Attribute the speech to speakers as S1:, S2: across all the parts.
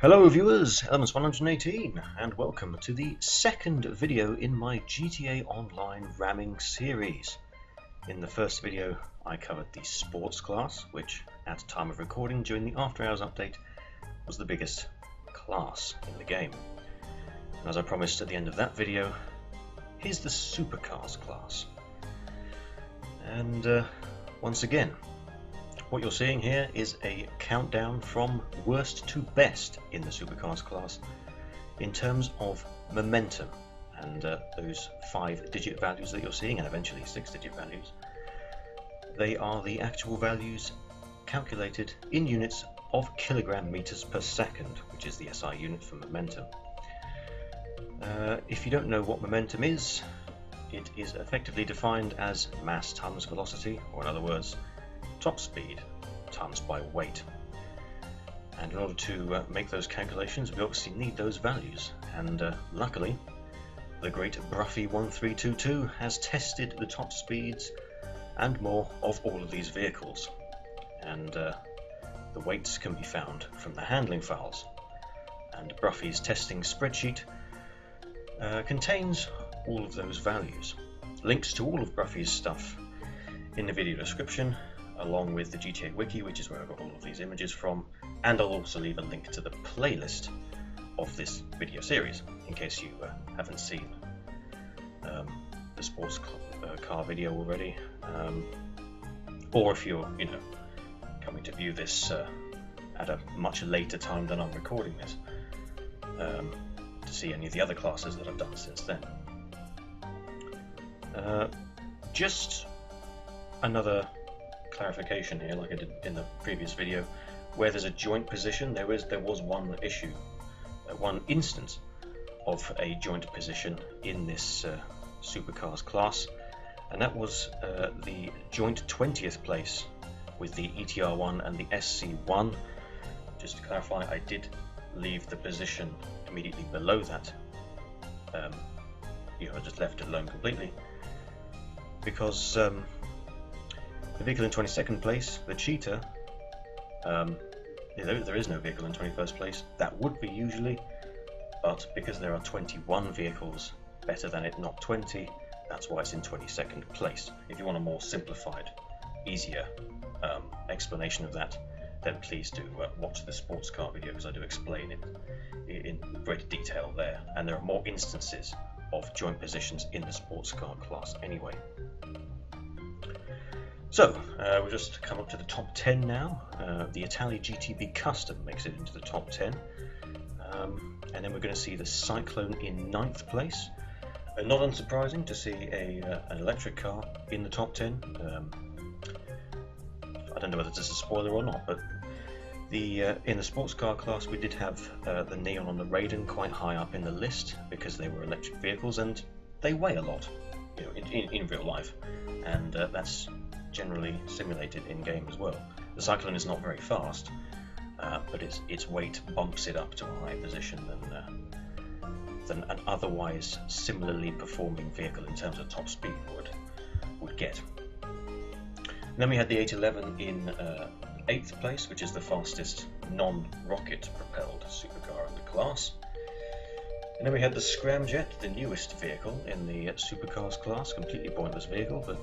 S1: Hello viewers, Elements118, and welcome to the second video in my GTA Online ramming series. In the first video I covered the sports class, which at time of recording during the After Hours update was the biggest class in the game. And as I promised at the end of that video, here's the supercars class. And once again, what you're seeing here is a countdown from worst to best in the supercars class in terms of momentum, and those 5-digit values that you're seeing, and eventually 6-digit values, they are the actual values calculated in units of kilogram meters per second, which is the SI unit for momentum. If you don't know what momentum is, it is effectively defined as mass times velocity, or in other words, top speed times by weight. And in order to make those calculations, we obviously need those values, and luckily the great Bruffy1322 has tested the top speeds and more of all of these vehicles, and the weights can be found from the handling files, and Bruffy's testing spreadsheet contains all of those values. Links to all of Bruffy's stuff in the video description, along with the GTA Wiki, which is where I got all of these images from, and I'll also leave a link to the playlist of this video series, in case you haven't seen the sports car video already, or if you're, coming to view this at a much later time than I'm recording this, to see any of the other classes that I've done since then. Just another clarification here, like I did in the previous video, where there's a joint position, there was one issue, one instance of a joint position in this supercars class, and that was the joint 20th place with the ETR1 and the SC1. Just to clarify, I did leave the position immediately below that. I just left it alone completely because the vehicle in 22nd place, the Cheetah, there is no vehicle in 21st place. That would be usually, but because there are 21 vehicles better than it, not 20, that's why it's in 22nd place. If you want a more simplified, easier explanation of that, then please do watch the sports car video, because I do explain it in great detail there, and there are more instances of joint positions in the sports car class anyway. So, we've just come up to the top 10 now. The Italia GTB Custom makes it into the top 10. And then we're going to see the Cyclone in 9th place. Not unsurprising to see an electric car in the top 10. I don't know whether this is a spoiler or not, but in the sports car class we did have the Neon on the Raiden quite high up in the list, because they were electric vehicles and they weigh a lot, in real life, and that's generally simulated in game as well. The Cyclone is not very fast, but its weight bumps it up to a higher position than an otherwise similarly performing vehicle in terms of top speed would get. And then we had the 811 in 8th place, which is the fastest non-rocket propelled supercar in the class. And then we had the Scramjet, the newest vehicle in the supercars class, completely pointless vehicle, but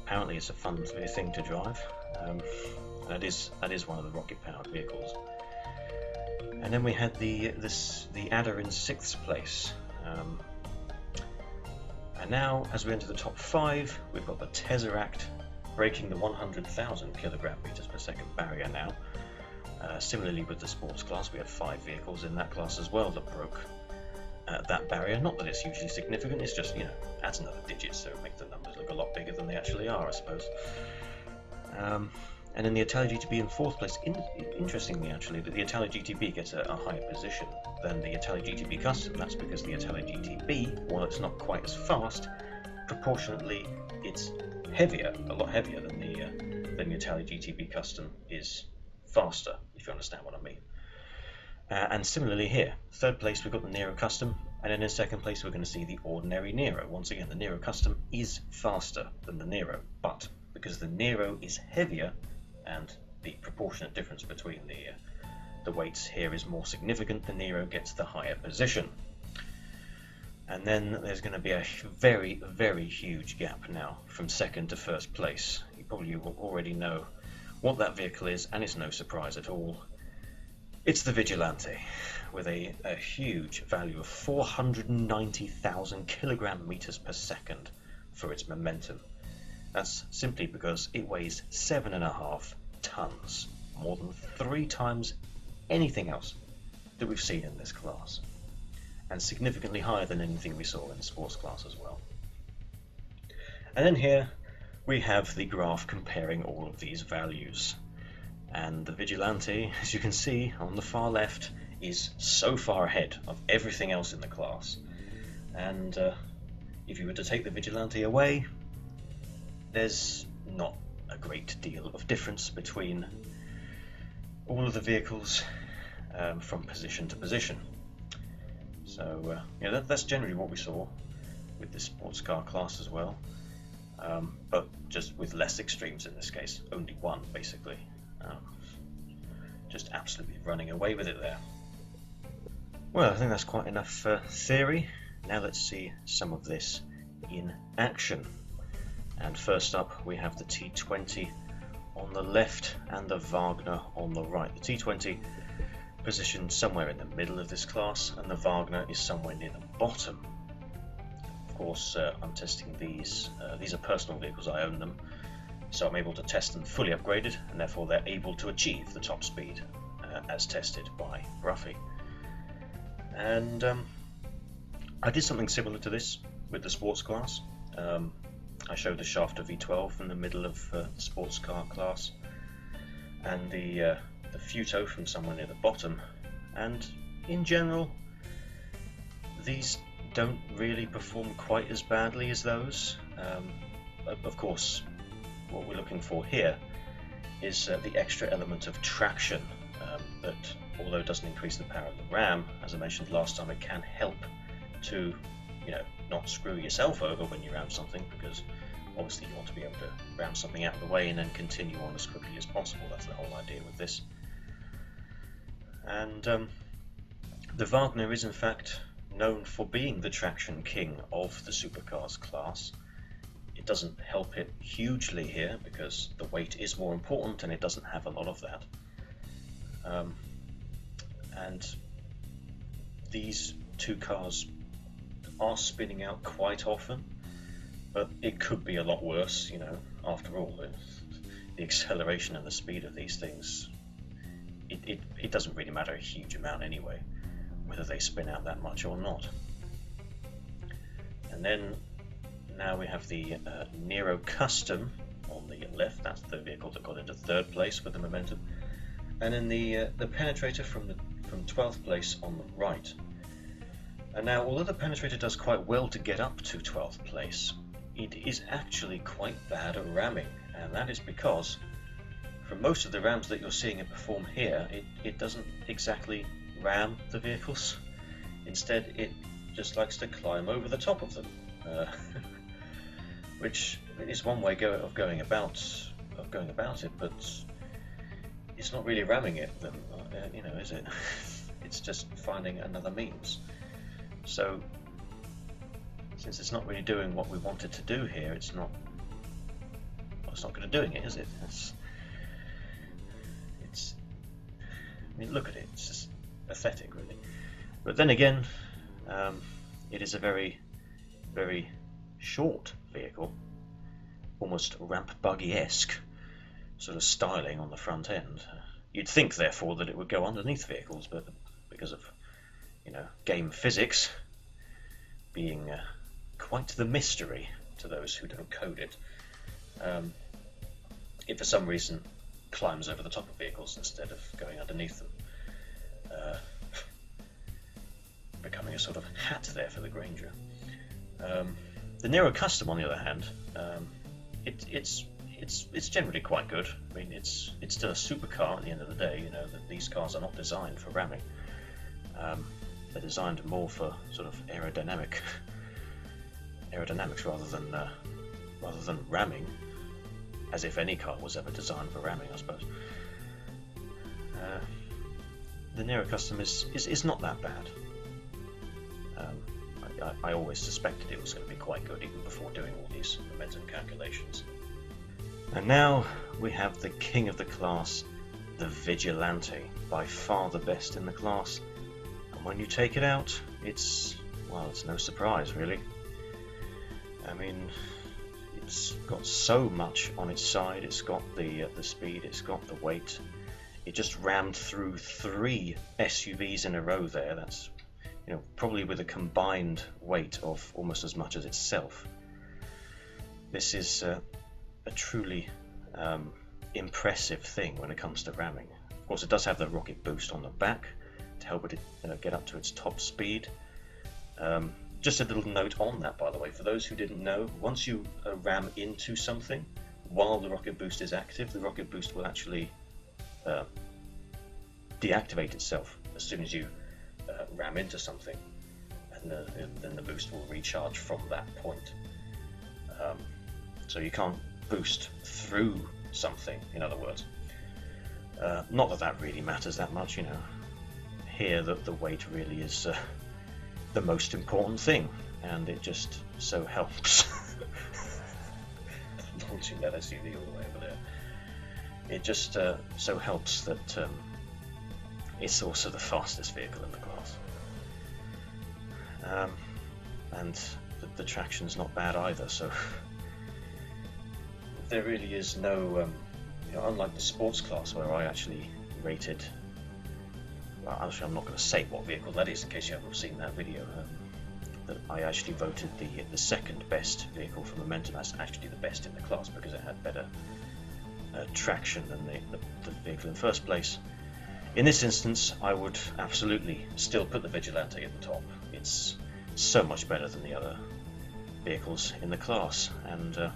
S1: apparently it's a fun thing to drive. That is one of the rocket-powered vehicles. And then we had the Adder in 6th place. And now, as we enter the top 5, we've got the Tesseract breaking the 100,000 kilogram meters per second barrier now. Similarly with the sports class, we had 5 vehicles in that class as well that broke that barrier. Not that it's hugely significant, it's just, adds another digit, so make the numbers look a lot bigger than they actually are, I suppose. And then the Italia GTB in 4th place. Interestingly, actually, that the Italia GTB gets a higher position than the Italia GTB Custom. That's because the Italia GTB, while it's not quite as fast, proportionately it's heavier, a lot heavier than the Italia GTB Custom is faster, if you understand what I mean. And similarly here, 3rd place we've got the Nero Custom, and then in 2nd place we're going to see the ordinary Nero. Once again, the Nero Custom is faster than the Nero, but because the Nero is heavier, and the proportionate difference between the weight here is more significant, the Nero gets the higher position. And then there's going to be a very, very huge gap now from second to first place. You probably already know what that vehicle is, and it's no surprise at all. It's the Vigilante, with a huge value of 490,000 kilogram meters per second for its momentum. That's simply because it weighs 7.5 tons, more than 3 times anything else that we've seen in this class, and significantly higher than anything we saw in the sports class as well. And then here we have the graph comparing all of these values, and the Vigilante, as you can see on the far left, is so far ahead of everything else in the class. And if you were to take the Vigilante away, there's not a great deal of difference between all of the vehicles from position to position. So yeah, that's generally what we saw with the sports car class as well, but just with less extremes in this case. Only one, basically. Just absolutely running away with it there. Well, I think that's quite enough theory. Now let's see some of this in action. And first up we have the T20 on the left and the Wagner on the right. The T20 positioned somewhere in the middle of this class, and the Wagner is somewhere near the bottom. Of course, I'm testing these. These are personal vehicles, I own them, so I'm able to test them fully upgraded, and therefore they're able to achieve the top speed as tested by Ruffy. And I did something similar to this with the sports class. I showed the Shafter V12 in the middle of the sports car class, and the Futo from somewhere near the bottom, and in general these don't really perform quite as badly as those. Of course, what we're looking for here is the extra element of traction that, although it doesn't increase the power of the ram, as I mentioned last time, it can help to, not screw yourself over when you ram something, because obviously you want to be able to ram something out of the way and then continue on as quickly as possible. That's the whole idea with this. And the Wagner is in fact known for being the traction king of the supercars class. It doesn't help it hugely here because the weight is more important and it doesn't have a lot of that. And these two cars are spinning out quite often, but it could be a lot worse, after all. The acceleration and the speed of these things, it doesn't really matter a huge amount anyway, whether they spin out that much or not. And then now we have the Nero Custom on the left. That's the vehicle that got into third place with the momentum, and then the Penetrator from 12th place on the right. And now, although the Penetrator does quite well to get up to 12th place, it is actually quite bad at ramming, and that is because for most of the rams that you're seeing it perform here, it doesn't exactly ram the vehicles. Instead, it just likes to climb over the top of them, which is one way of going about it, but it's not really ramming it, is it? It's just finding another means. So, since it's not really doing what we want it to do here, it's not good at doing it, is it? Look at it. It's just pathetic, really. But then again, it is a very, very short vehicle, almost ramp buggy-esque sort of styling on the front end. You'd think, therefore, that it would go underneath vehicles, but because of game physics being quite the mystery to those who don't code it, it for some reason climbs over the top of vehicles instead of going underneath them, becoming a sort of hat there for the Granger. The Nero Custom, on the other hand, it's generally quite good. It's still a supercar at the end of the day. That these cars are not designed for ramming. They're designed more for sort of aerodynamics rather than ramming, as if any car was ever designed for ramming, I suppose. the Nero custom is not that bad. I always suspected it was going to be quite good even before doing all these momentum calculations. And now we have the king of the class, the Vigilante, by far the best in the class. And when you take it out, it's no surprise really. I mean, it's got so much on its side. It's got the speed, it's got the weight. It just rammed through 3 SUVs in a row there. That's, probably with a combined weight of almost as much as itself. This is a truly impressive thing when it comes to ramming. Of course, it does have the rocket boost on the back to help it get up to its top speed. Just a little note on that, by the way, for those who didn't know, once you ram into something while the rocket boost is active, the rocket boost will actually deactivate itself as soon as you ram into something, and then the boost will recharge from that point. So you can't boost through something, in other words. Not that that really matters that much, Here the weight really is the most important thing, and it just so helps. Launching that SUV all the way over there. It just so helps that it's also the fastest vehicle in the class. And the traction's not bad either, so there really is no, unlike the sports class where I actually rated, well, actually I'm not going to say what vehicle that is in case you haven't seen that video, that I actually voted the second best vehicle for momentum as actually the best in the class because it had better traction than the vehicle in first place. In this instance, I would absolutely still put the Vigilante at the top. It's so much better than the other vehicles in the class, and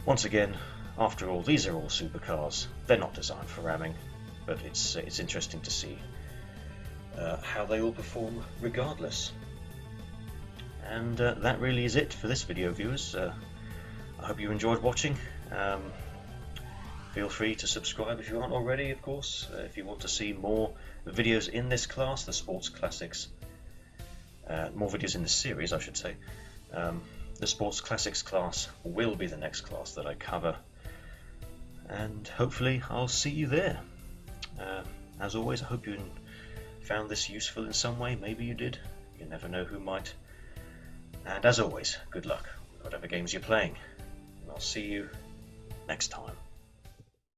S1: once again, after all, these are all supercars. They're not designed for ramming, but it's interesting to see how they all perform regardless. And that really is it for this video, viewers. I hope you enjoyed watching. Feel free to subscribe if you aren't already, of course. If you want to see more videos in this class, the Sports Classics, more videos in this series, I should say. The Sports Classics class will be the next class that I cover, and hopefully I'll see you there. As always, I hope you found this useful in some way. Maybe you did. You never know who might. And as always, good luck with whatever games you're playing. And I'll see you next time.